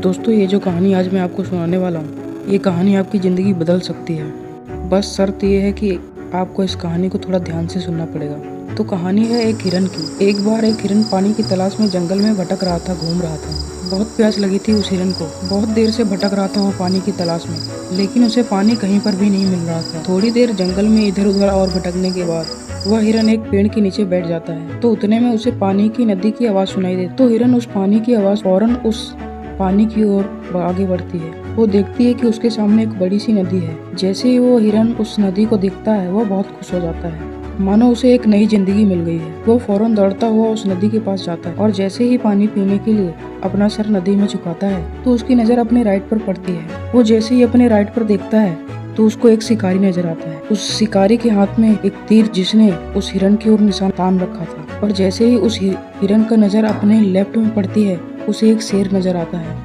दोस्तों, ये जो कहानी आज मैं आपको सुनाने वाला हूँ, ये कहानी आपकी ज़िंदगी बदल सकती है। बस शर्त ये है कि आपको इस कहानी को थोड़ा ध्यान से सुनना पड़ेगा। तो कहानी है एक हिरन की। एक बार एक हिरन पानी की तलाश में जंगल में भटक रहा था, घूम रहा था। बहुत प्यास लगी थी उस हिरन को। बहुत देर से भटक रहा था वो पानी की तलाश में, लेकिन उसे पानी कहीं पर भी नहीं मिल रहा था। थोड़ी देर जंगल में इधर उधर और भटकने के बाद वह हिरन एक पेड़ के नीचे बैठ जाता है। तो उतने में उसे पानी की नदी की आवाज़ सुनाई देती। तो हिरन उस पानी की आवाज़ फौरन उस पानी की ओर आगे बढ़ती है। वो देखती है कि उसके सामने एक बड़ी सी नदी है। जैसे ही वो हिरन उस नदी को देखता है, वो बहुत खुश हो जाता है, मानो उसे एक नई जिंदगी मिल गई है। वो फौरन दौड़ता हुआ उस नदी के पास जाता है और जैसे ही पानी पीने के लिए अपना सर नदी में झुकाता है, तो उसकी नजर अपने राइट पर पड़ती है। वो जैसे ही अपने राइट पर देखता है, तो उसको एक शिकारी नजर आता है। उस शिकारी के हाथ में एक तीर, जिसने उस हिरन की ओर निशान तान रखा था। और जैसे ही उस हिरन का नजर अपने लेफ्ट में पड़ती है, उसे एक शेर नजर आता है,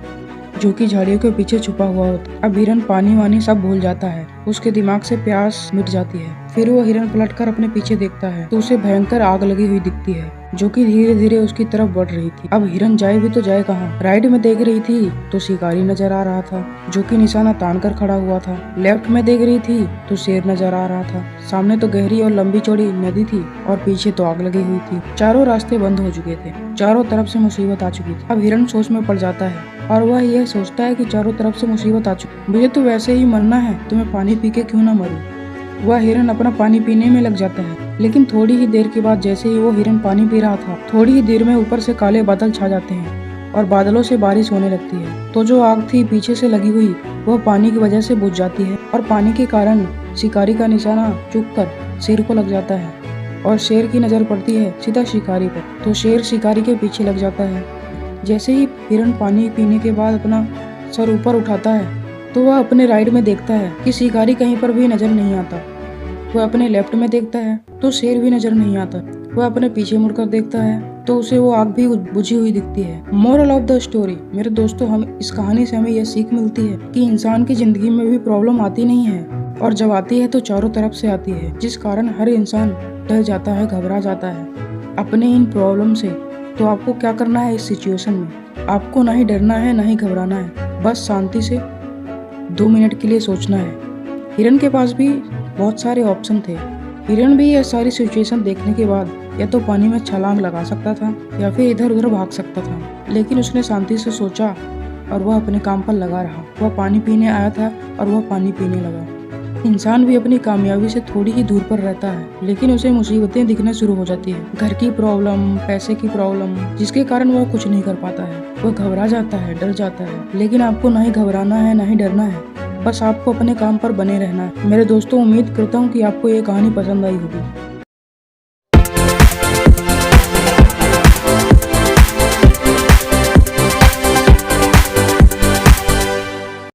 जो कि झाड़ियों के पीछे छुपा हुआ होता है। अब हिरन पानी वानी सब भूल जाता है। उसके दिमाग से प्यास मिट जाती है। फिर वो हिरन पलटकर अपने पीछे देखता है, तो उसे भयंकर आग लगी हुई दिखती है, जो कि धीरे धीरे उसकी तरफ बढ़ रही थी। अब हिरन जाए भी तो जाए कहाँ। राइट में देख रही थी तो शिकारी नजर आ रहा था, जो कि निशाना तान कर खड़ा हुआ था। लेफ्ट में देख रही थी तो शेर नजर आ रहा था। सामने तो गहरी और लंबी चौड़ी नदी थी और पीछे तो आग लगी हुई थी। चारों रास्ते बंद हो चुके थे। चारों तरफ से मुसीबत आ चुकी थी। अब हिरन सोच में पड़ जाता है और वह यह सोचता है कि चारों तरफ से मुसीबत आ चुकी, मुझे तो वैसे ही मरना है, तो मैं पानी पी के क्यों ना मरूं। वह हिरन अपना पानी पीने में लग जाता है, लेकिन थोड़ी ही देर के बाद जैसे ही वो हिरन पानी पी रहा था, थोड़ी ही देर में ऊपर से काले बादल छा जाते हैं और बादलों से बारिश होने लगती है। तो जो आग थी पीछे से लगी हुई, वह पानी की वजह से बुझ जाती है और पानी के कारण शिकारी का निशाना चूक कर शेर को लग जाता है और शेर की नजर पड़ती है सीधा शिकारी पर। तो शेर शिकारी के पीछे लग जाता है। जैसे ही हिरन पानी पीने के बाद अपना सर ऊपर उठाता है, तो वह अपने राइट में देखता है कि शिकारी कहीं पर भी नजर नहीं आता। वह अपने लेफ्ट में देखता है तो शेर भी नजर नहीं आता। वह अपने पीछे मुड़कर देखता है तो उसे वो आग भी बुझी हुई दिखती है। मोरल ऑफ द स्टोरी, मेरे दोस्तों, हम इस कहानी से हमें यह सीख मिलती है कि इंसान की जिंदगी में भी प्रॉब्लम आती नहीं है, और जब आती है तो चारों तरफ से आती है, जिस कारण हर इंसान डर जाता है, घबरा जाता है अपने इन प्रॉब्लम से। तो आपको क्या करना है इस सिचुएशन में? आपको ना ही डरना है ना ही घबराना है, बस शांति से 2 मिनट के लिए सोचना है। हिरन के पास भी बहुत सारे ऑप्शन थे। हिरन भी यह सारी सिचुएशन देखने के बाद या तो पानी में छलांग लगा सकता था या फिर इधर उधर भाग सकता था, लेकिन उसने शांति से सोचा और वह अपने काम पर लगा रहा। वह पानी पीने आया था और वह पानी पीने लगा। इंसान भी अपनी कामयाबी से थोड़ी ही दूर पर रहता है, लेकिन उसे मुसीबतें दिखना शुरू हो जाती है। घर की प्रॉब्लम, पैसे की प्रॉब्लम, जिसके कारण वह कुछ नहीं कर पाता है। वह घबरा जाता है, डर जाता है, लेकिन आपको ना ही घबराना है ना ही डरना है, बस आपको अपने काम पर बने रहना है। मेरे दोस्तों, उम्मीद करता हूँ कि आपको ये कहानी पसंद आई होगी।